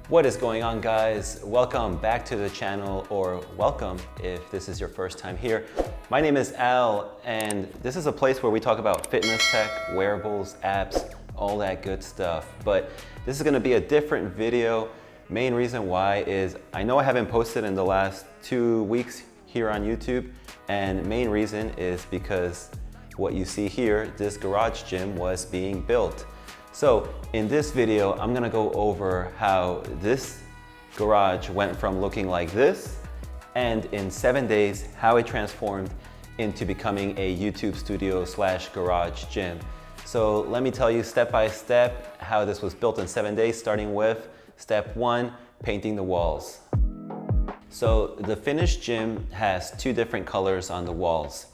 What is going on, guys? Welcome back to the channel, or welcome if this is your first time here. My name is Al, and this is a place where we talk about fitness tech, wearables, apps, all that good stuff. But this is gonna be a different video. Main reason why is I know I haven't posted in the last 2 weeks here on YouTube, and main reason is because what you see here, this garage gym was being built. So in this video, I'm gonna go over how this garage went from looking like this, and in 7 days, how it transformed into becoming a YouTube studio / garage gym. So let me tell you step by step how this was built in 7 days, starting with step 1, painting the walls. So the finished gym has 2 different colors on the walls.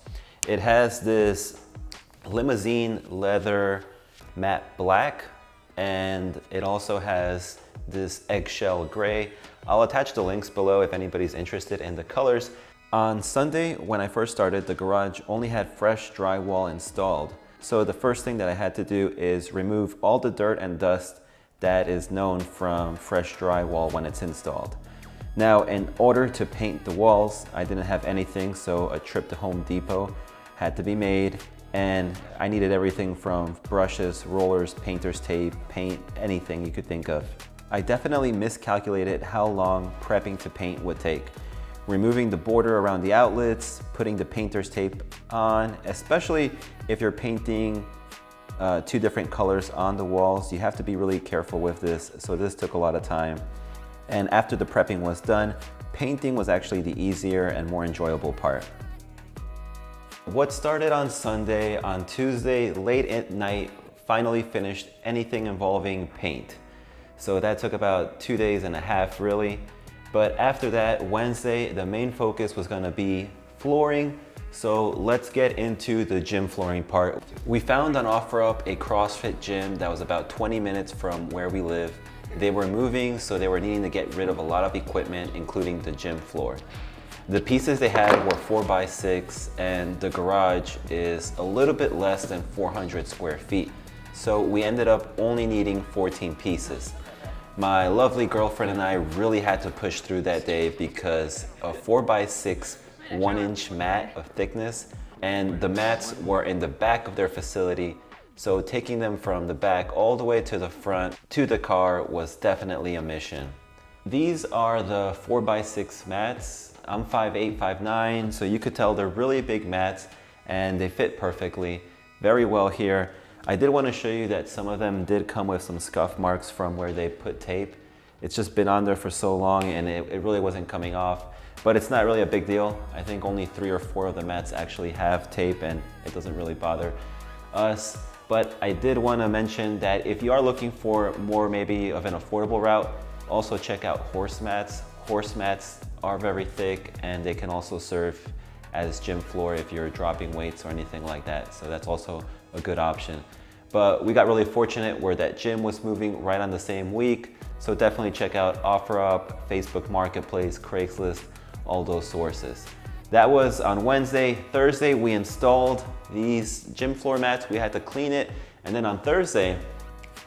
It has this limousine leather matte black, and it also has this eggshell gray. I'll attach the links below if anybody's interested in the colors. On Sunday, when I first started, the garage only had fresh drywall installed. So the first thing that I had to do is remove all the dirt and dust that is known from fresh drywall when it's installed. Now, in order to paint the walls, I didn't have anything, so a trip to Home Depot had to be made. And I needed everything from brushes, rollers, painter's tape, paint, anything you could think of. I definitely miscalculated how long prepping to paint would take. Removing the border around the outlets, putting the painter's tape on, especially if you're painting 2 different colors on the walls, you have to be really careful with this. So this took a lot of time. And after the prepping was done, painting was actually the easier and more enjoyable part. What started on Sunday, on Tuesday, late at night, finally finished anything involving paint. So that took about 2.5 days really. But after that, Wednesday, the main focus was gonna be flooring. So let's get into the gym flooring part. We found on OfferUp a CrossFit gym that was about 20 minutes from where we live. They were moving, so they were needing to get rid of a lot of equipment, including the gym floor. The pieces they had were 4x6, and the garage is a little bit less than 400 square feet. So we ended up only needing 14 pieces. My lovely girlfriend and I really had to push through that day because a 4x6 1-inch mat of thickness, and the mats were in the back of their facility. So taking them from the back all the way to the front to the car was definitely a mission. These are the 4x6 mats. I'm 5'8", 5'9", so you could tell they're really big mats and they fit perfectly, very well here. I did want to show you that some of them did come with some scuff marks from where they put tape. It's just been on there for so long and it really wasn't coming off, but it's not really a big deal. I think only 3 or 4 of the mats actually have tape and it doesn't really bother us. But I did want to mention that if you are looking for more maybe of an affordable route, also check out horse mats. Horse mats are very thick and they can also serve as gym floor if you're dropping weights or anything like that. So that's also a good option. But we got really fortunate where that gym was moving right on the same week. So definitely check out OfferUp, Facebook Marketplace, Craigslist, all those sources. That was on Wednesday. Thursday, we installed these gym floor mats. We had to clean it. And then on Thursday,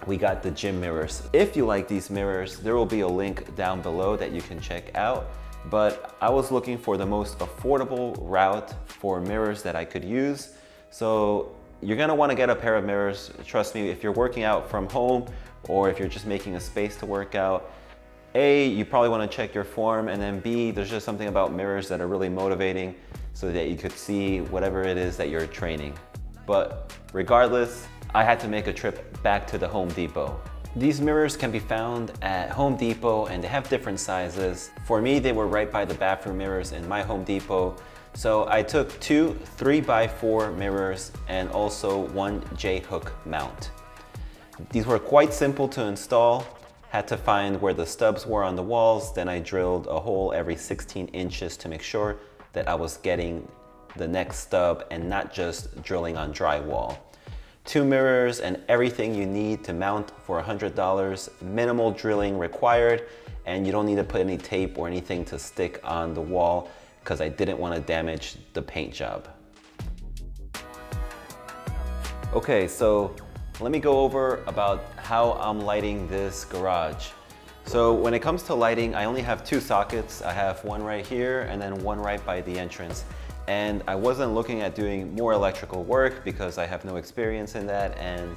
we got the gym mirrors. If you like these mirrors, there will be a link down below that you can check out. But I was looking for the most affordable route for mirrors that I could use. So you're gonna wanna get a pair of mirrors. Trust me, if you're working out from home or if you're just making a space to work out, A, you probably wanna check your form, and then B, there's just something about mirrors that are really motivating so that you could see whatever it is that you're training. But regardless, I had to make a trip back to the Home Depot. These mirrors can be found at Home Depot and they have different sizes. For me, they were right by the bathroom mirrors in my Home Depot. So I took 2 3x4 mirrors and also 1 J-hook mount. These were quite simple to install. Had to find where the stubs were on the walls. Then I drilled a hole every 16 inches to make sure that I was getting the next stub and not just drilling on drywall. 2 mirrors and everything you need to mount for $100. Minimal drilling required, and you don't need to put any tape or anything to stick on the wall because I didn't want to damage the paint job. Okay, so let me go over about how I'm lighting this garage. So when it comes to lighting, I only have 2 sockets. I have one right here and then one right by the entrance. And I wasn't looking at doing more electrical work because I have no experience in that. And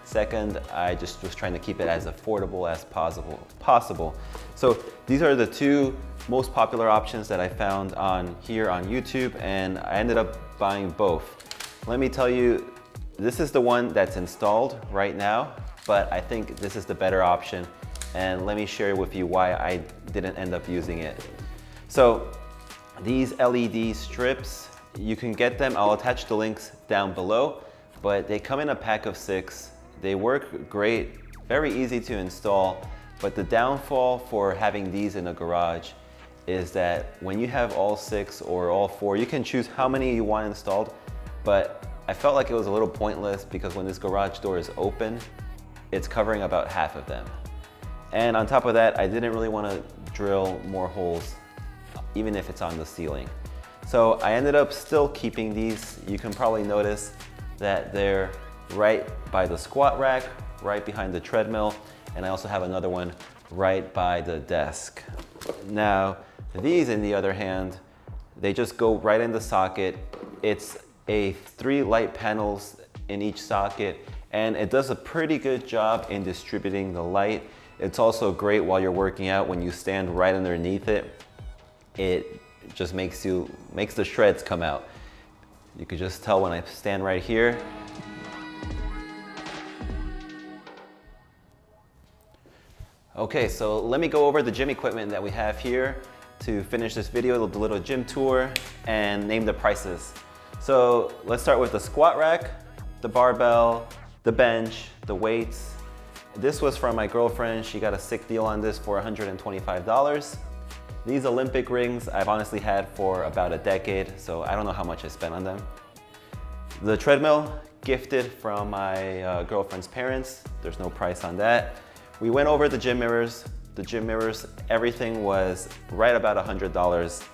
second, I just was trying to keep it as affordable as possible. So these are the 2 most popular options that I found here on YouTube, and I ended up buying both. Let me tell you, this is the one that's installed right now, but I think this is the better option. And let me share with you why I didn't end up using it. So these LED strips, you can get them. I'll attach the links down below, but they come in a pack of 6. They work great, very easy to install, but the downfall for having these in a garage is that when you have all 6 or all 4, you can choose how many you want installed, but I felt like it was a little pointless because when this garage door is open, it's covering about half of them. And on top of that, I didn't really want to drill more holes, even if it's on the ceiling. So I ended up still keeping these. You can probably notice that they're right by the squat rack, right behind the treadmill, and I also have another one right by the desk. Now, these, on the other hand, they just go right in the socket. It's 3 light panels in each socket, and it does a pretty good job in distributing the light. It's also great while you're working out. When you stand right underneath it, it just makes the shreds come out. You could just tell when I stand right here. Okay, so let me go over the gym equipment that we have here to finish this video, the little gym tour, and name the prices. So let's start with the squat rack, the barbell, the bench, the weights. This was from my girlfriend. She got a sick deal on this for $125. These Olympic rings I've honestly had for about a decade, so I don't know how much I spent on them. The treadmill, gifted from my girlfriend's parents. There's no price on that. We went over the gym mirrors. The gym mirrors, everything was right about $100.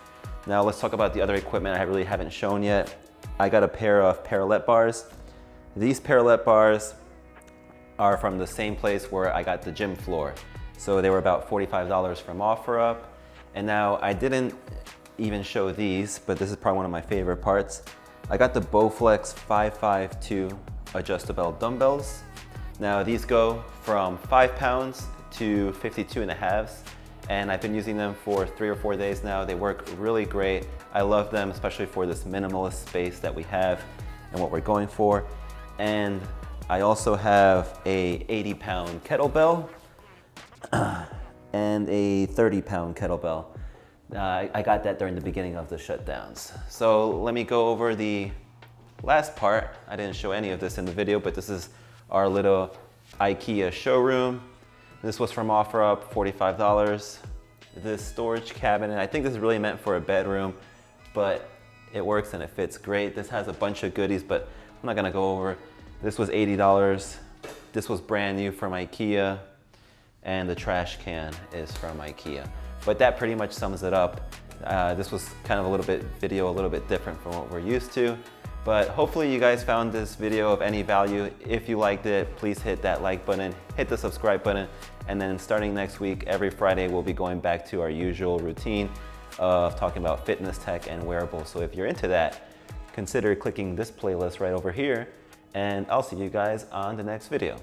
Now let's talk about the other equipment I really haven't shown yet. I got a pair of parallel bars. These parallel bars are from the same place where I got the gym floor. So they were about $45 from OfferUp. And now I didn't even show these, but this is probably one of my favorite parts. I got the Bowflex 552 adjustable dumbbells. Now these go from 5 pounds to 52.5, and I've been using them for 3 or 4 days now. They work really great. I love them, especially for this minimalist space that we have and what we're going for. And I also have a 80-pound kettlebell and a 30-pound kettlebell. I got that during the beginning of the shutdowns. So let me go over the last part. I didn't show any of this in the video, but this is our little IKEA showroom. This was from OfferUp, $45. This storage cabinet, I think this is really meant for a bedroom, but it works and it fits great. This has a bunch of goodies, but I'm not gonna go over. This was $80. This was brand new from IKEA, and the trash can is from IKEA. But that pretty much sums it up. This was kind of a little bit different from what we're used to. But hopefully you guys found this video of any value. If you liked it, please hit that like button, hit the subscribe button, and then starting next week, every Friday, we'll be going back to our usual routine of talking about fitness tech and wearables. So if you're into that, consider clicking this playlist right over here, and I'll see you guys on the next video.